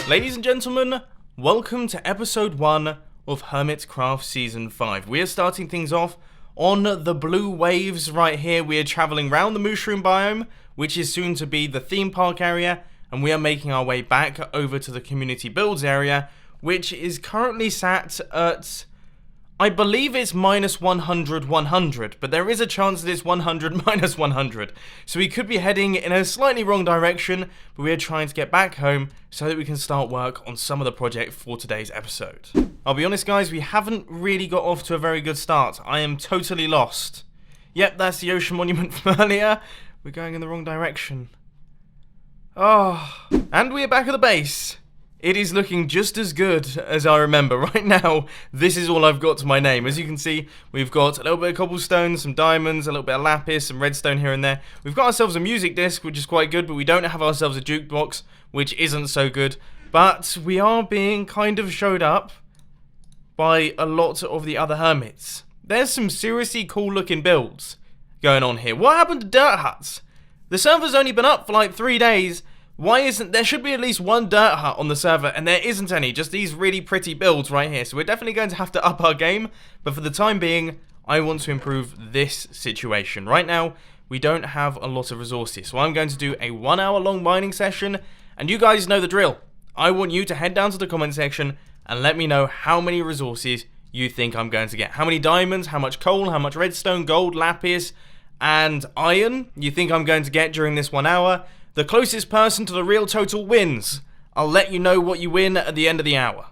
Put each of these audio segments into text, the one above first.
Ladies and gentlemen, welcome to episode 1 of Hermitcraft Season 5. We are starting things off on the blue waves right here. We are travelling around the mushroom biome, which is soon to be the theme park area, and we are making our way back over to the community builds area, which is currently sat at, I believe it's minus 100, 100, but there is a chance that it's 100 minus 100. So we could be heading in a slightly wrong direction, but we are trying to get back home so that we can start work on some of the project for today's episode. I'll be honest guys, we haven't really got off to a very good start. I am totally lost. Yep, that's the ocean monument from earlier. We're going in the wrong direction. Oh, and we are back at the base. It is looking just as good as I remember. Right now, this is all I've got to my name. As you can see, we've got a little bit of cobblestone, some diamonds, a little bit of lapis, some redstone here and there. We've got ourselves a music disc, which is quite good, but we don't have ourselves a jukebox, which isn't so good. But we are being kind of showed up by a lot of the other hermits. There's some seriously cool looking builds going on here. What happened to dirt huts? The server's only been up for like 3 days. Why isn't there should be at least one dirt hut on the server, and there isn't any, just these really pretty builds right here. So we're definitely going to have to up our game, but for the time being, I want to improve this situation. Right now, we don't have a lot of resources, so I'm going to do a 1 hour long mining session, and you guys know the drill. I want you to head down to the comment section and let me know how many resources you think I'm going to get. How many diamonds, how much coal, how much redstone, gold, lapis, and iron you think I'm going to get during this 1 hour. The closest person to the real total wins. I'll let you know what you win at the end of the hour.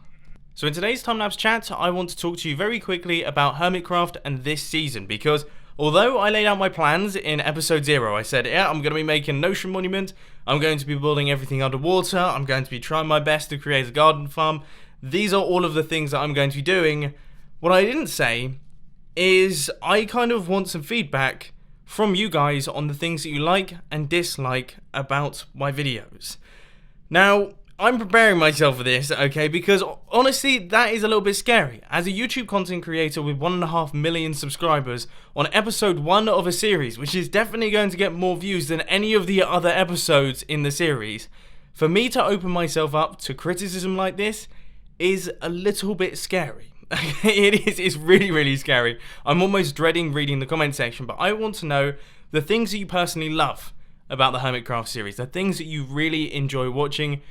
So in today's Timelapse Chat, I want to talk to you very quickly about Hermitcraft and this season, because although I laid out my plans in episode 0, I said, yeah, I'm going to be making an ocean monument, I'm going to be building everything underwater, I'm going to be trying my best to create a garden farm. These are all of the things that I'm going to be doing. What I didn't say is I kind of want some feedback from you guys on the things that you like and dislike about my videos. Now, I'm preparing myself for this, okay, because honestly, that is a little bit scary. As a YouTube content creator with 1.5 million subscribers on episode 1 of a series, which is definitely going to get more views than any of the other episodes in the series, for me to open myself up to criticism like this is a little bit scary. It's really, really scary. I'm almost dreading reading the comment section, but I want to know the things that you personally love about the Hermitcraft series, the things that you really enjoy watching,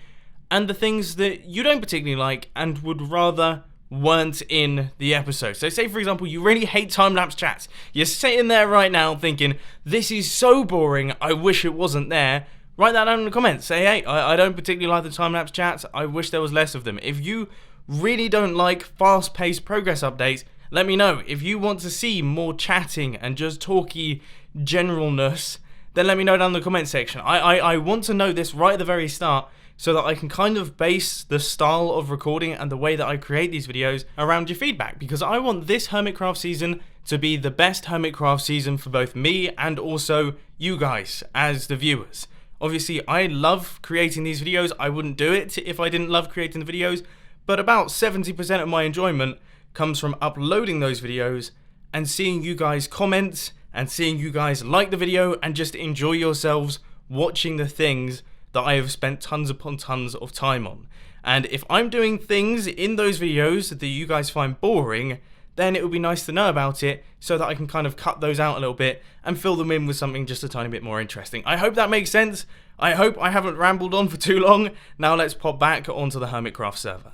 and the things that you don't particularly like and would rather weren't in the episode. So say, for example, you really hate Timelapse Chats. You're sitting there right now thinking, this is so boring, I wish it wasn't there. Write that down in the comments. Say, hey, I don't particularly like the Timelapse Chats, I wish there was less of them. If you really don't like fast-paced progress updates, let me know. If you want to see more chatting and just talky generalness, then let me know down in the comment section. I want to know this right at the very start so that I can kind of base the style of recording and the way that I create these videos around your feedback, because I want this Hermitcraft season to be the best Hermitcraft season for both me and also you guys as the viewers. Obviously, I love creating these videos. I wouldn't do it if I didn't love creating the videos. But about 70% of my enjoyment comes from uploading those videos and seeing you guys comment and seeing you guys like the video and just enjoy yourselves watching the things that I have spent tons upon tons of time on. And if I'm doing things in those videos that you guys find boring, then it would be nice to know about it so that I can kind of cut those out a little bit and fill them in with something just a tiny bit more interesting. I hope that makes sense. I hope I haven't rambled on for too long. Now let's pop back onto the Hermitcraft server.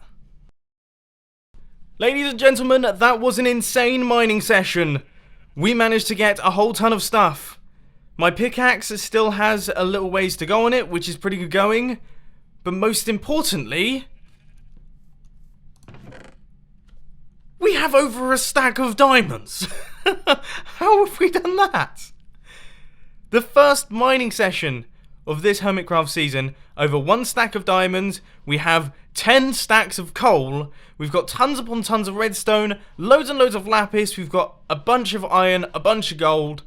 Ladies and gentlemen, that was an insane mining session. We managed to get a whole ton of stuff. My pickaxe still has a little ways to go on it, which is pretty good going. But most importantly, we have over a stack of diamonds. How have we done that? The first mining session of this Hermitcraft season, over 1 stack of diamonds, we have 10 stacks of coal, we've got tons upon tons of redstone, loads and loads of lapis, we've got a bunch of iron, a bunch of gold.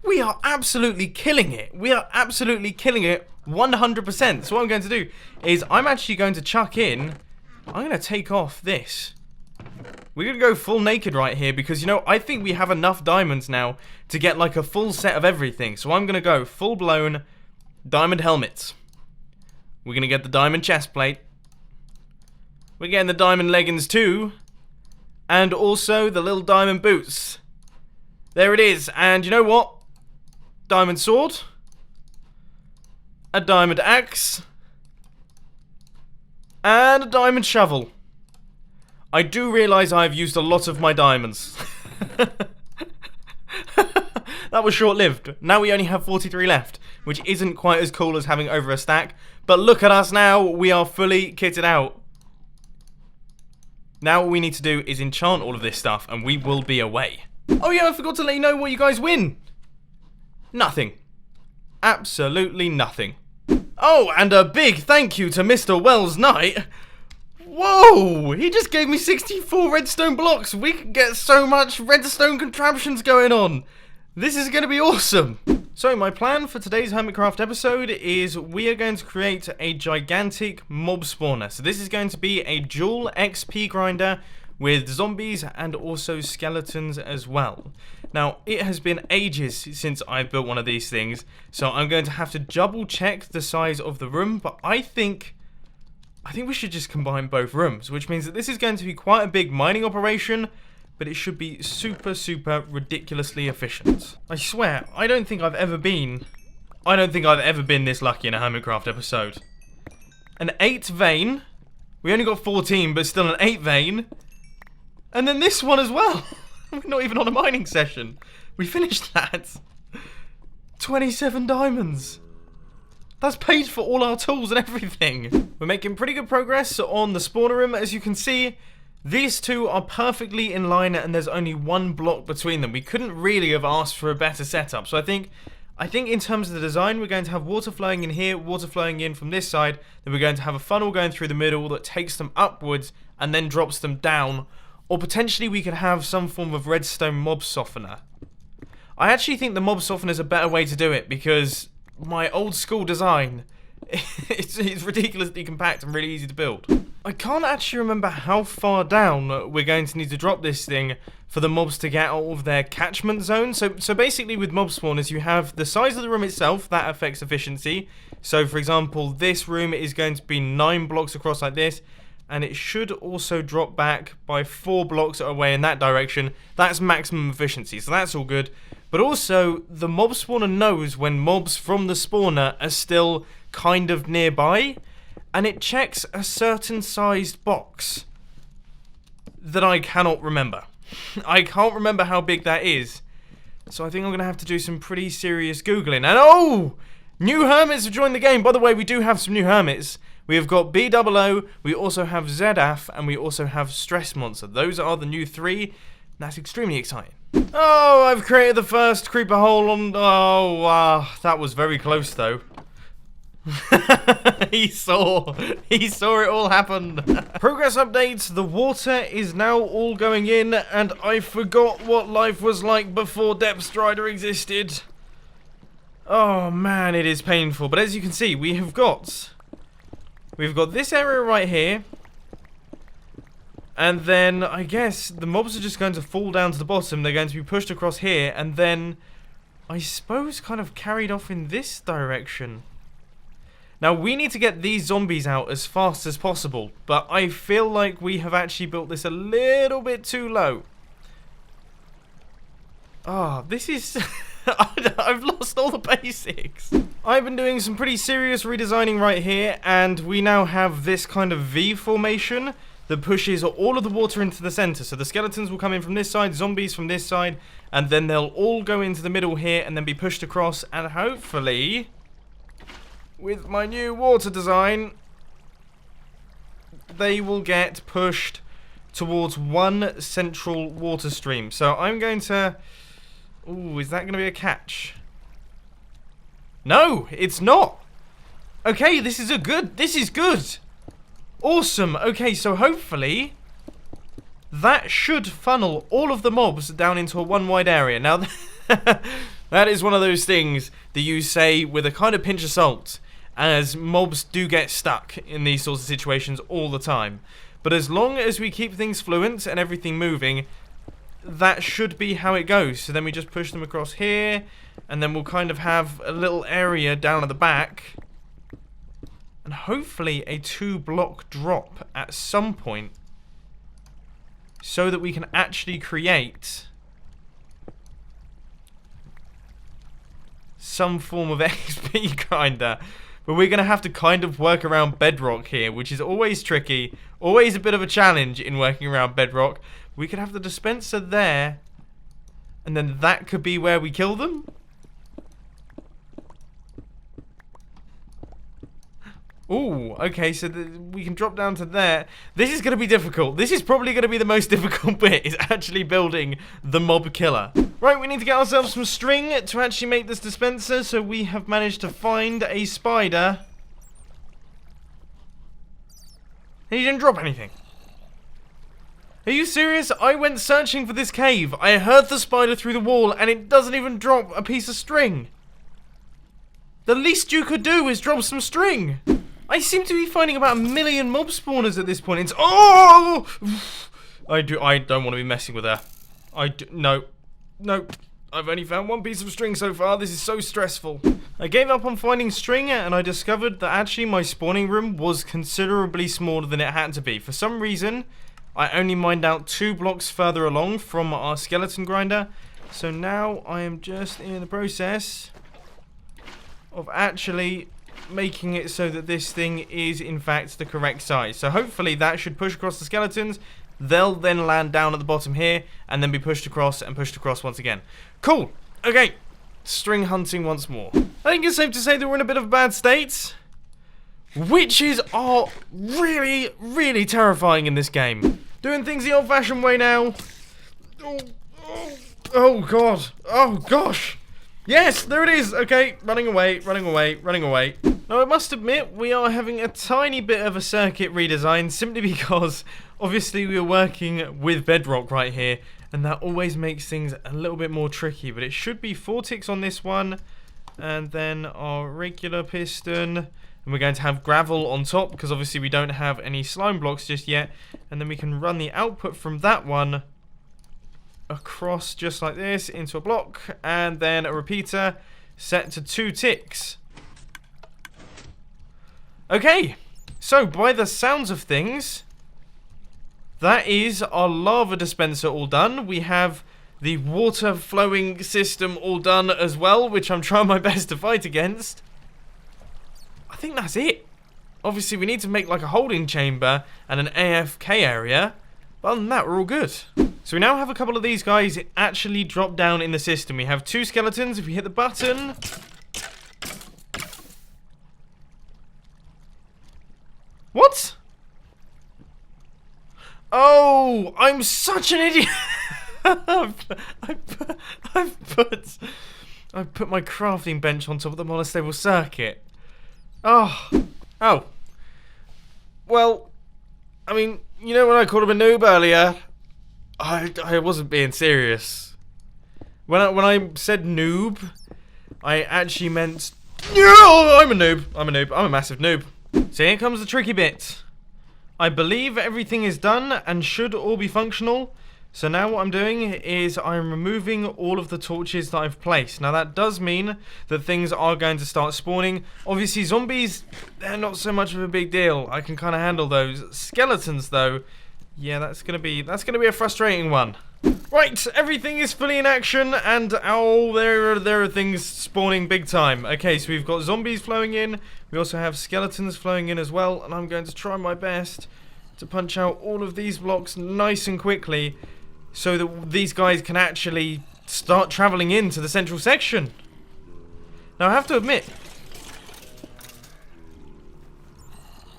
We are absolutely killing it. We are absolutely killing it 100%. So what I'm going to do is I'm actually going to chuck in, I'm going to take off this. We're going to go full naked right here because, you know, I think we have enough diamonds now to get like a full set of everything. So I'm going to go full blown diamond helmets. We're going to get the diamond chest plate. We're getting the diamond leggings too. And also the little diamond boots. There it is. And you know what? Diamond sword. A diamond axe. And a diamond shovel. I do realise I've used a lot of my diamonds. That was short-lived. Now we only have 43 left, which isn't quite as cool as having over a stack. But look at us now. We are fully kitted out. Now what we need to do is enchant all of this stuff, and we will be away. Oh yeah, I forgot to let you know what you guys win. Nothing. Absolutely nothing. Oh, and a big thank you to Mr. Wells Knight. Whoa, he just gave me 64 redstone blocks. We can get so much redstone contraptions going on. This is going to be awesome. So my plan for today's Hermitcraft episode is we are going to create a gigantic mob spawner. So this is going to be a dual XP grinder with zombies and also skeletons as well. Now, it has been ages since I've built one of these things, so I'm going to have to double check the size of the room, but I think we should just combine both rooms, which means that this is going to be quite a big mining operation, but it should be super, super ridiculously efficient. I swear, I don't think I've ever been this lucky in a Hermitcraft episode. An 8 vein. We only got 14, but still an 8 vein. And then this one as well. We're not even on a mining session. We finished that. 27 diamonds. That's paid for all our tools and everything. We're making pretty good progress on the spawner room. As you can see, these two are perfectly in line and there's only one block between them. We couldn't really have asked for a better setup. So I think in terms of the design, we're going to have water flowing in here, water flowing in from this side. Then we're going to have a funnel going through the middle that takes them upwards and then drops them down. Or potentially we could have some form of redstone mob softener. I actually think the mob softener is a better way to do it because my old school design, it's ridiculously compact and really easy to build. I can't actually remember how far down we're going to need to drop this thing for the mobs to get out of their catchment zone. So basically with mob spawners, you have the size of the room itself, that affects efficiency. So for example, this room is going to be 9 blocks across like this. And it should also drop back by 4 blocks away in that direction. That's maximum efficiency, so that's all good. But also, the mob spawner knows when mobs from the spawner are still kind of nearby. And it checks a certain sized box that I cannot remember. I can't remember how big that is. So I think I'm going to have to do some pretty serious Googling. And oh! New hermits have joined the game. By the way, we do have some new hermits. We have got BOO, we also have ZAF, and we also have Stress Monster. Those are the new 3. That's extremely exciting. Oh, I've created the first creeper hole on... Oh, that was very close, though. He saw it all happen. Progress updates. The water is now all going in, and I forgot what life was like before Depth Strider existed. Oh, man, it is painful. But as you can see, we've got this area right here. And then, I guess, the mobs are just going to fall down to the bottom. They're going to be pushed across here. And then, I suppose, kind of carried off in this direction. Now, we need to get these zombies out as fast as possible. But I feel like we have actually built this a little bit too low. Ah, this is... I've lost all the basics. I've been doing some pretty serious redesigning right here, and we now have this kind of V formation that pushes all of the water into the center. So the skeletons will come in from this side, zombies from this side, and then they'll all go into the middle here and then be pushed across, and hopefully, with my new water design, they will get pushed towards one central water stream. So I'm going to... Ooh, is that going to be a catch? No, it's not. Okay, this is good. Awesome. Okay, so hopefully that should funnel all of the mobs down into a one wide area. Now, that is one of those things that you say with a kind of pinch of salt, as mobs do get stuck in these sorts of situations all the time. But as long as we keep things fluent and everything moving, that should be how it goes. So then we just push them across here, and then we'll kind of have a little area down at the back and hopefully a 2-block drop at some point so that we can actually create some form of XP grinder. But we're going to have to kind of work around bedrock here, which is always tricky, always a bit of a challenge in working around bedrock. We could have the dispenser there, and then that could be where we kill them. Ooh, okay, so we can drop down to there. This is going to be difficult. This is probably going to be the most difficult bit, is actually building the mob killer. Right, we need to get ourselves some string to actually make this dispenser, so we have managed to find a spider. And he didn't drop anything. Are you serious? I went searching for this cave. I heard the spider through the wall, and it doesn't even drop a piece of string. The least you could do is drop some string. I seem to be finding about 1 million mob spawners at this point. It's I don't want to be messing with her. No. I've only found 1 piece of string so far. This is so stressful. I gave up on finding string, and I discovered that actually my spawning room was considerably smaller than it had to be. For some reason, I only mined out 2 blocks further along from our skeleton grinder. So now I am just in the process of actually making it so that this thing is in fact the correct size. So hopefully that should push across the skeletons. They'll then land down at the bottom here and then be pushed across and pushed across once again. Cool. Okay. String hunting once more. I think it's safe to say that we're in a bit of a bad state. Witches are really, really terrifying in this game. Doing things the old-fashioned way now. Oh god. Oh gosh. Yes, there it is. Okay, running away. Now, I must admit, we are having a tiny bit of a circuit redesign simply because, obviously, we are working with bedrock right here, and that always makes things a little bit more tricky. But it should be 4 ticks on this one, and then our regular piston, and we're going to have gravel on top because, obviously, we don't have any slime blocks just yet, and then we can run the output from that one across just like this into a block, and then a repeater set to 2 ticks. Okay, so by the sounds of things, that is our lava dispenser all done. We have the water flowing system all done as well, which I'm trying my best to fight against. I think that's it. Obviously we need to make like a holding chamber and an AFK area, but other than that we're all good. So we now have a couple of these guys actually drop down in the system. We have 2 skeletons. If we hit the button... What? Oh, I'm such an idiot. I've put my crafting bench on top of the monostable circuit. Oh. Well, I mean, you know when I called him a noob earlier? I wasn't being serious. When I said noob, I actually meant... No, I'm a noob. I'm a massive noob. So here comes the tricky bit. I believe everything is done and should all be functional. So now what I'm doing is I'm removing all of the torches that I've placed. Now that does mean that things are going to start spawning. Obviously zombies, they're not so much of a big deal. I can kind of handle those. Skeletons though, yeah, that's gonna be a frustrating one. Right, everything is fully in action, and oh, there are things spawning big time. Okay, so we've got zombies flowing in. We also have skeletons flowing in as well, and I'm going to try my best to punch out all of these blocks nice and quickly so that these guys can actually start traveling into the central section. Now, I have to admit,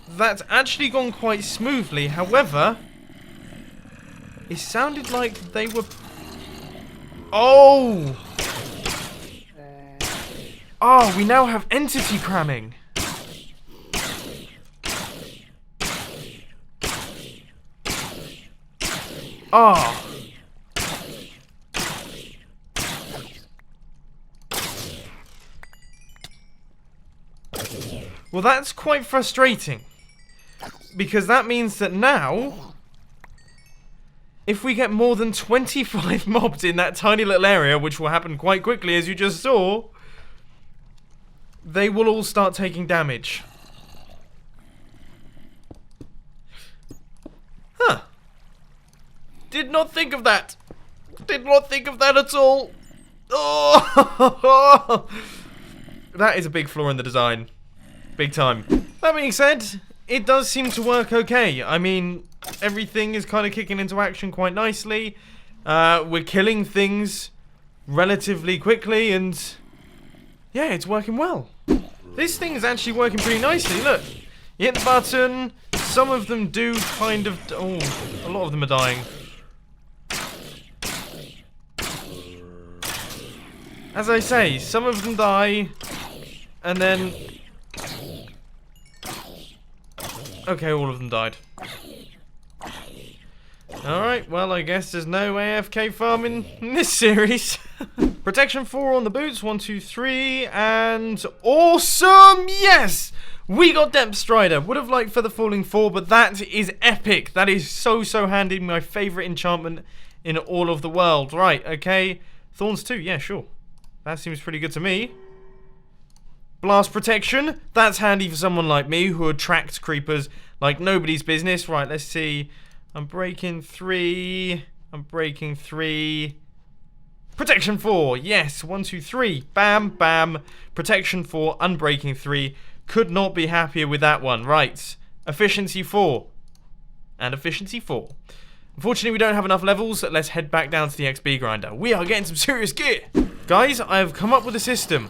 that's actually gone quite smoothly. However, it sounded like they were... Oh! Oh, we now have entity cramming. Oh. Well, that's quite frustrating. Because that means that now, if we get more than 25 mobs in that tiny little area, which will happen quite quickly as you just saw, they will all start taking damage. not think of that. Did not think of that at all. Oh, that is a big flaw in the design. Big time. That being said, it does seem to work okay. I mean, everything is kind of kicking into action quite nicely. We're killing things relatively quickly, and yeah, it's working well. This thing is actually working pretty nicely. Look, you hit the button. Some of them do kind of... Oh, a lot of them are dying. As I say, some of them die, and then... Okay, all of them died. Alright, well, I guess there's no AFK farming in this series. Protection 4 on the boots, 1, 2, 3, and awesome! Yes! We got Depth Strider. Would have liked Feather Falling 4, but that is epic. That is so handy. My favourite enchantment in all of the world. Right, okay. Thorns 2, yeah, sure. That seems pretty good to me. Blast Protection. That's handy for someone like me who attracts creepers like nobody's business. Right, let's see. I'm breaking 3. I'm breaking 3. Protection 4. Yes, 1, 2, 3. Bam, bam. Protection 4, unbreaking 3. Could not be happier with that one. Right. Efficiency 4. And efficiency 4. Unfortunately, we don't have enough levels. Let's head back down to the XP grinder. We are getting some serious gear. Guys, I have come up with a system.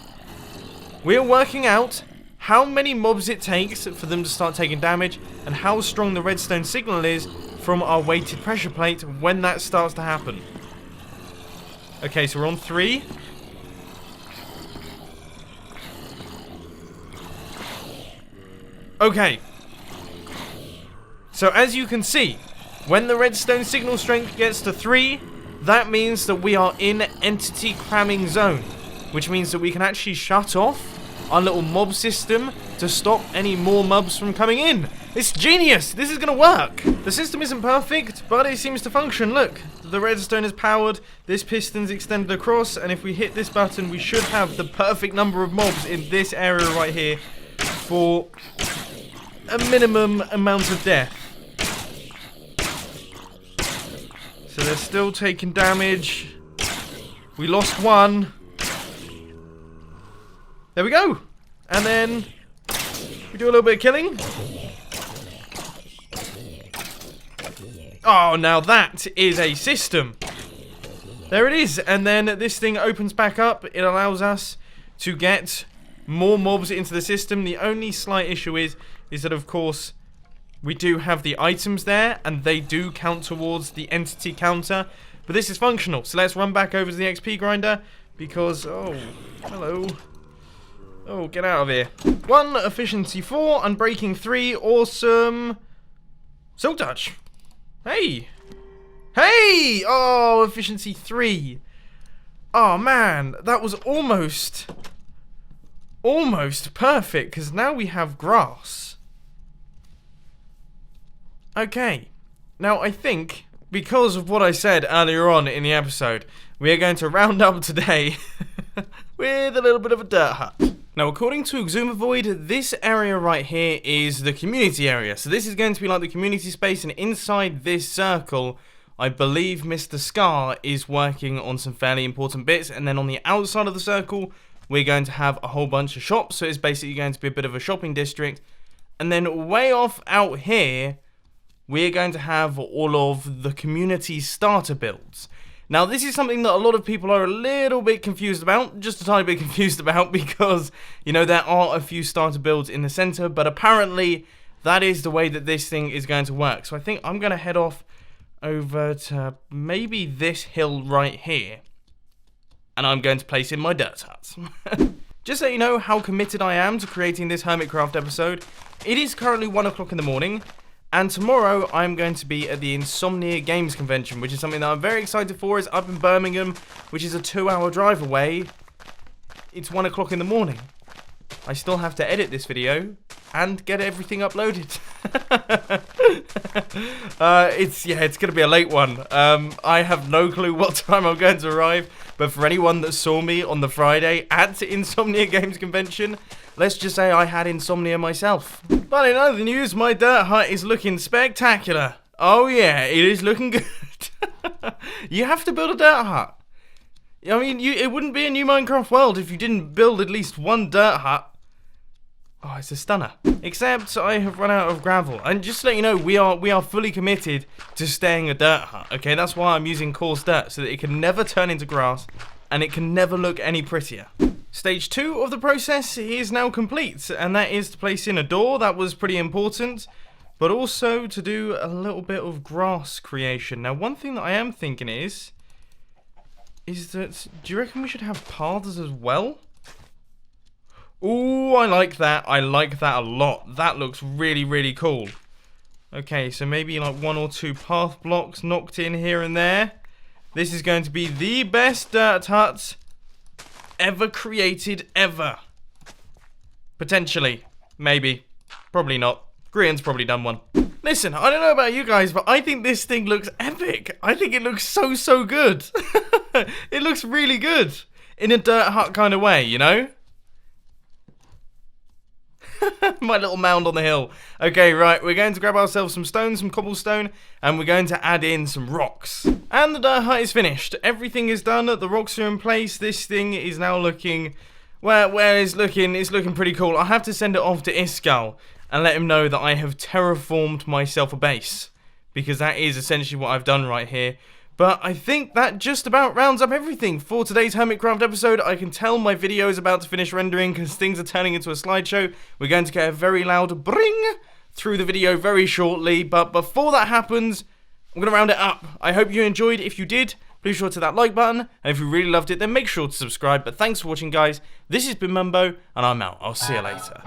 We are working out how many mobs it takes for them to start taking damage and how strong the redstone signal is from our weighted pressure plate when that starts to happen. Okay, so we're on 3. Okay. So as you can see, when the redstone signal strength gets to 3, that means that we are in entity cramming zone, which means that we can actually shut off our little mob system to stop any more mobs from coming in. It's genius! This is gonna work! The system isn't perfect, but it seems to function. Look, the redstone is powered, this piston's extended across, and if we hit this button, we should have the perfect number of mobs in this area right here for a minimum amount of death. So they're still taking damage. We lost one. There we go. And then we do a little bit of killing. Oh, now that is a system. There it is. And then this thing opens back up. It allows us to get more mobs into the system. The only slight issue is that, of course, we do have the items there, and they do count towards the entity counter. But this is functional. So let's run back over to the XP grinder because... Oh, hello. Oh, get out of here. 1, efficiency 4, unbreaking 3, awesome. Silk touch. Hey. Hey! Oh, efficiency 3. Oh, man. That was almost perfect, because now we have grass. Okay. Now, I think, because of what I said earlier on in the episode, we are going to round up today with a little bit of a dirt hut. Now, according to Exumavoid, this area right here is the community area. So this is going to be like the community space, and inside this circle, I believe Mr. Scar is working on some fairly important bits. And then on the outside of the circle, we're going to have a whole bunch of shops. So it's basically going to be a bit of a shopping district. And then way off out here, we're going to have all of the community starter builds. Now, this is something that a lot of people are a little bit confused about, just a tiny bit confused about, because, you know, there are a few starter builds in the center, but apparently that is the way that this thing is going to work. So I think I'm going to head off over to maybe this hill right here, and I'm going to place in my dirt hut. Just so you know how committed I am to creating this Hermitcraft episode, it is currently 1 o'clock in the morning. And tomorrow, I'm going to be at the Insomnia Games Convention, which is something that I'm very excited for. It's up in Birmingham, which is a 2-hour drive away. It's 1 o'clock in the morning. I still have to edit this video and get everything uploaded. It's going to be a late one. I have no clue what time I'm going to arrive, but for anyone that saw me on the Friday at Insomnia Games Convention, let's just say I had insomnia myself. But in other news, my dirt hut is looking spectacular. Oh yeah, it is looking good. You have to build a dirt hut. I mean, it wouldn't be a new Minecraft world if you didn't build at least one dirt hut. Oh, it's a stunner. Except I have run out of gravel. And just to let you know, we are fully committed to staying a dirt hut. Okay, that's why I'm using coarse dirt, so that it can never turn into grass and it can never look any prettier. Stage 2 of the process is now complete, and that is to place in a door. That was pretty important, but also to do a little bit of grass creation. Now, one thing that I am thinking is that, do you reckon we should have paths as well? Ooh, I like that. I like that a lot. That looks really, really cool. Okay, so maybe like 1 or 2 path blocks knocked in here and there. This is going to be the best dirt hut ever created, ever. Potentially. Maybe. Probably not. Grian's probably done one. Listen, I don't know about you guys, but I think this thing looks epic. I think it looks so good. It looks really good. In a dirt hut kind of way, you know? My little mound on the hill. Okay, right, we're going to grab ourselves some stone, some cobblestone, and we're going to add in some rocks. And the dirt hut is finished. Everything is done, the rocks are in place. This thing is now looking, it's looking pretty cool. I have to send it off to Iskal and let him know that I have terraformed myself a base, because that is essentially what I've done right here. But I think that just about rounds up everything for today's Hermitcraft episode. I can tell my video is about to finish rendering because things are turning into a slideshow. We're going to get a very loud bring through the video very shortly. But before that happens, I'm going to round it up. I hope you enjoyed. If you did, please sure to that like button. And if you really loved it, then make sure to subscribe. But thanks for watching, guys. This has been Mumbo, and I'm out. I'll see you later.